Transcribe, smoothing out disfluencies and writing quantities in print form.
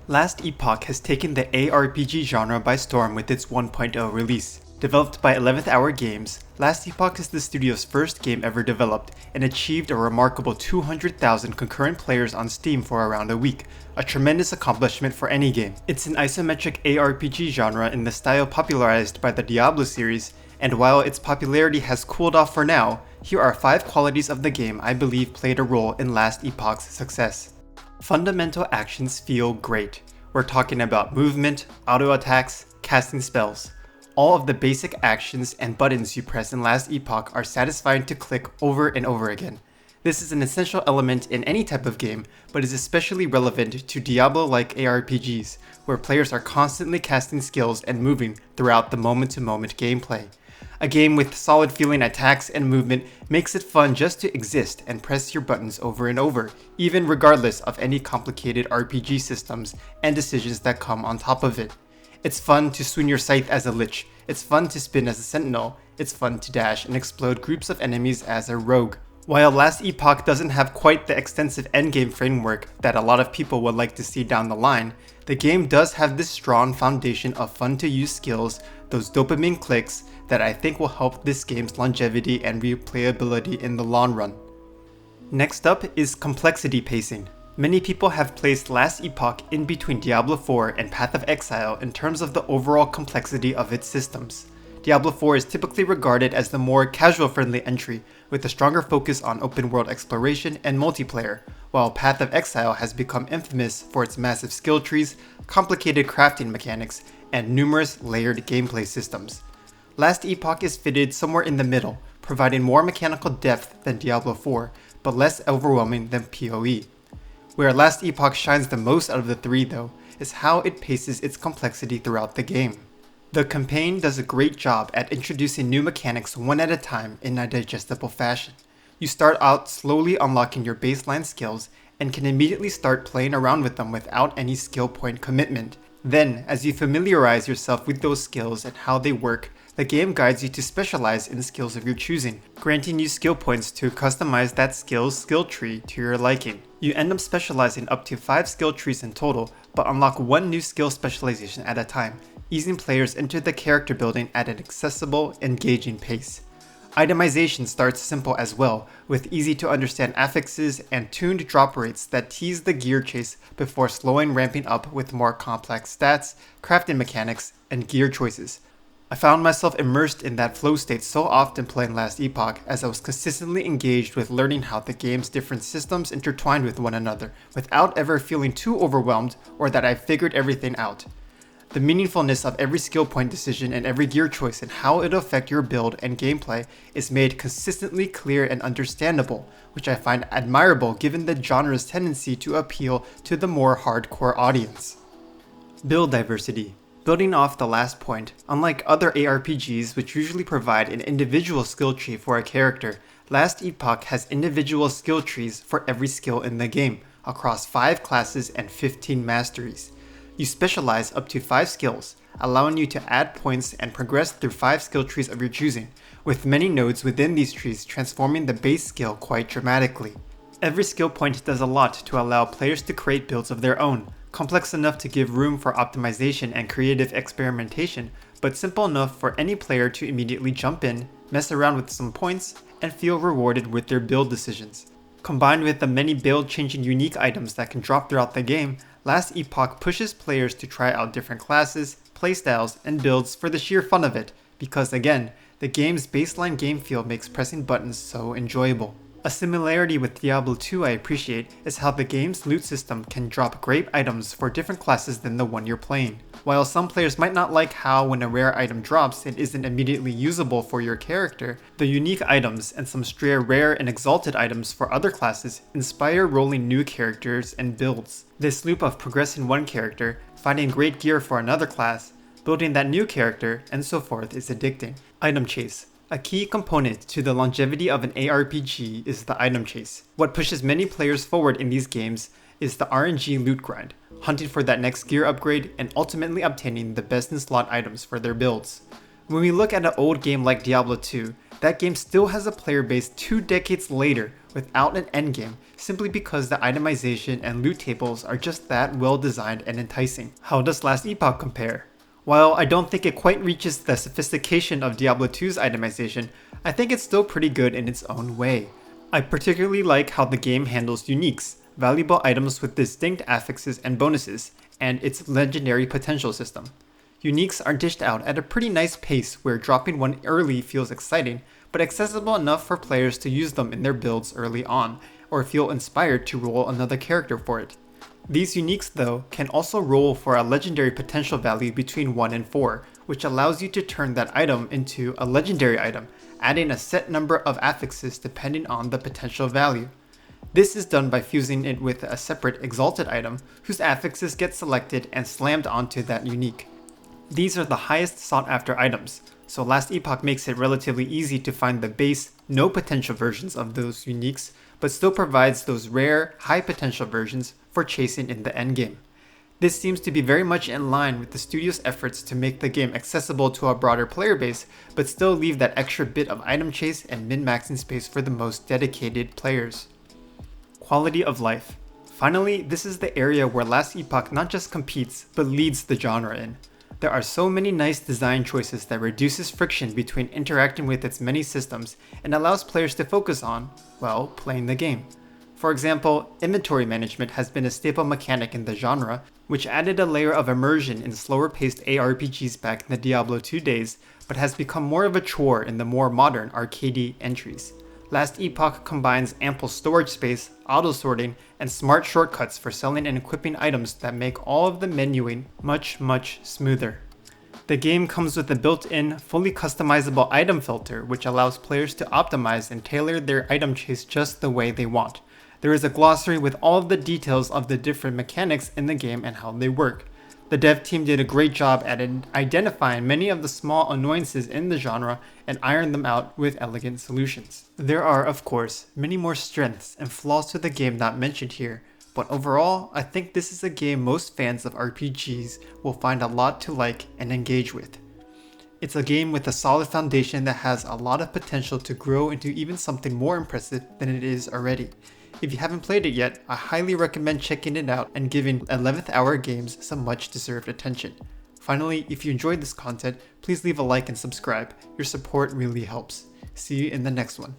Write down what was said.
Last Epoch has taken the ARPG genre by storm with its 1.0 release. Developed by 11th Hour Games, Last Epoch is the studio's first game ever developed and achieved a remarkable 200,000 concurrent players on Steam for around a week, a tremendous accomplishment for any game. It's an isometric ARPG genre in the style popularized by the Diablo series, and while its popularity has cooled off for now, here are 5 qualities of the game I believe played a role in Last Epoch's success. Fundamental actions feel great. We're talking about movement, auto attacks, casting spells. All of the basic actions and buttons you press in Last Epoch are satisfying to click over and over again. This is an essential element in any type of game, but is especially relevant to Diablo-like ARPGs, where players are constantly casting skills and moving throughout the moment-to-moment gameplay. A game with solid feeling attacks and movement makes it fun just to exist and press your buttons over and over, even regardless of any complicated RPG systems and decisions that come on top of it. It's fun to swing your scythe as a lich, it's fun to spin as a sentinel, it's fun to dash and explode groups of enemies as a rogue. While Last Epoch doesn't have quite the extensive endgame framework that a lot of people would like to see down the line, the game does have this strong foundation of fun to use skills, those dopamine clicks, that I think will help this game's longevity and replayability in the long run. Next up is complexity pacing. Many people have placed Last Epoch in between Diablo 4 and Path of Exile in terms of the overall complexity of its systems. Diablo 4 is typically regarded as the more casual-friendly entry, with a stronger focus on open-world exploration and multiplayer, while Path of Exile has become infamous for its massive skill trees, complicated crafting mechanics, and numerous layered gameplay systems. Last Epoch is fitted somewhere in the middle, providing more mechanical depth than Diablo 4, but less overwhelming than PoE. Where Last Epoch shines the most out of the three, though, is how it paces its complexity throughout the game. The campaign does a great job at introducing new mechanics one at a time in a digestible fashion. You start out slowly unlocking your baseline skills and can immediately start playing around with them without any skill point commitment. Then, as you familiarize yourself with those skills and how they work, the game guides you to specialize in skills of your choosing, granting you skill points to customize that skill's skill tree to your liking. You end up specializing up to 5 skill trees in total, but unlock one new skill specialization at a time, easing players into the character building at an accessible, engaging pace. Itemization starts simple as well, with easy to understand affixes and tuned drop rates that tease the gear chase before slowing ramping up with more complex stats, crafting mechanics, and gear choices. I found myself immersed in that flow state so often playing Last Epoch, as I was consistently engaged with learning how the game's different systems intertwined with one another, without ever feeling too overwhelmed or that I figured everything out. The meaningfulness of every skill point decision and every gear choice and how it'll affect your build and gameplay is made consistently clear and understandable, which I find admirable given the genre's tendency to appeal to the more hardcore audience. Build diversity. Building off the last point, unlike other ARPGs which usually provide an individual skill tree for a character, Last Epoch has individual skill trees for every skill in the game, across 5 classes and 15 masteries. You specialize up to 5 skills, allowing you to add points and progress through 5 skill trees of your choosing, with many nodes within these trees transforming the base skill quite dramatically. Every skill point does a lot to allow players to create builds of their own, complex enough to give room for optimization and creative experimentation, but simple enough for any player to immediately jump in, mess around with some points, and feel rewarded with their build decisions. Combined with the many build-changing unique items that can drop throughout the game, Last Epoch pushes players to try out different classes, playstyles, and builds for the sheer fun of it, because again, the game's baseline game feel makes pressing buttons so enjoyable. A similarity with Diablo 2 I appreciate is how the game's loot system can drop great items for different classes than the one you're playing. While some players might not like how when a rare item drops it isn't immediately usable for your character, the unique items and some stray rare and exalted items for other classes inspire rolling new characters and builds. This loop of progressing one character, finding great gear for another class, building that new character, and so forth is addicting. Item chase. A key component to the longevity of an ARPG is the item chase. What pushes many players forward in these games is the RNG loot grind, hunting for that next gear upgrade and ultimately obtaining the best in slot items for their builds. When we look at an old game like Diablo 2, that game still has a player base 2 decades later without an endgame, simply because the itemization and loot tables are just that well designed and enticing. How does Last Epoch compare? While I don't think it quite reaches the sophistication of Diablo 2's itemization, I think it's still pretty good in its own way. I particularly like how the game handles uniques, valuable items with distinct affixes and bonuses, and its legendary potential system. Uniques are dished out at a pretty nice pace where dropping one early feels exciting, but accessible enough for players to use them in their builds early on, or feel inspired to roll another character for it. These uniques, though, can also roll for a legendary potential value between 1 and 4, which allows you to turn that item into a legendary item, adding a set number of affixes depending on the potential value. This is done by fusing it with a separate exalted item, whose affixes get selected and slammed onto that unique. These are the highest sought after items, so Last Epoch makes it relatively easy to find the base, no potential versions of those uniques, but still provides those rare, high potential versions for chasing in the endgame. This seems to be very much in line with the studio's efforts to make the game accessible to a broader player base, but still leave that extra bit of item chase and min-maxing space for the most dedicated players. Quality of life. Finally, this is the area where Last Epoch not just competes, but leads the genre in. There are so many nice design choices that reduces friction between interacting with its many systems and allows players to focus on, well, playing the game. For example, inventory management has been a staple mechanic in the genre, which added a layer of immersion in slower-paced ARPGs back in the Diablo 2 days, but has become more of a chore in the more modern arcadey entries. Last Epoch combines ample storage space, auto-sorting, and smart shortcuts for selling and equipping items that make all of the menuing much smoother. The game comes with a built-in, fully customizable item filter, which allows players to optimize and tailor their item chase just the way they want. There is a glossary with all of the details of the different mechanics in the game and how they work. The dev team did a great job at identifying many of the small annoyances in the genre and ironed them out with elegant solutions. There are, of course, many more strengths and flaws to the game not mentioned here, but overall, I think this is a game most fans of RPGs will find a lot to like and engage with. It's a game with a solid foundation that has a lot of potential to grow into even something more impressive than it is already. If you haven't played it yet, I highly recommend checking it out and giving 11th Hour Games some much deserved attention. Finally, if you enjoyed this content, please leave a like and subscribe. Your support really helps. See you in the next one.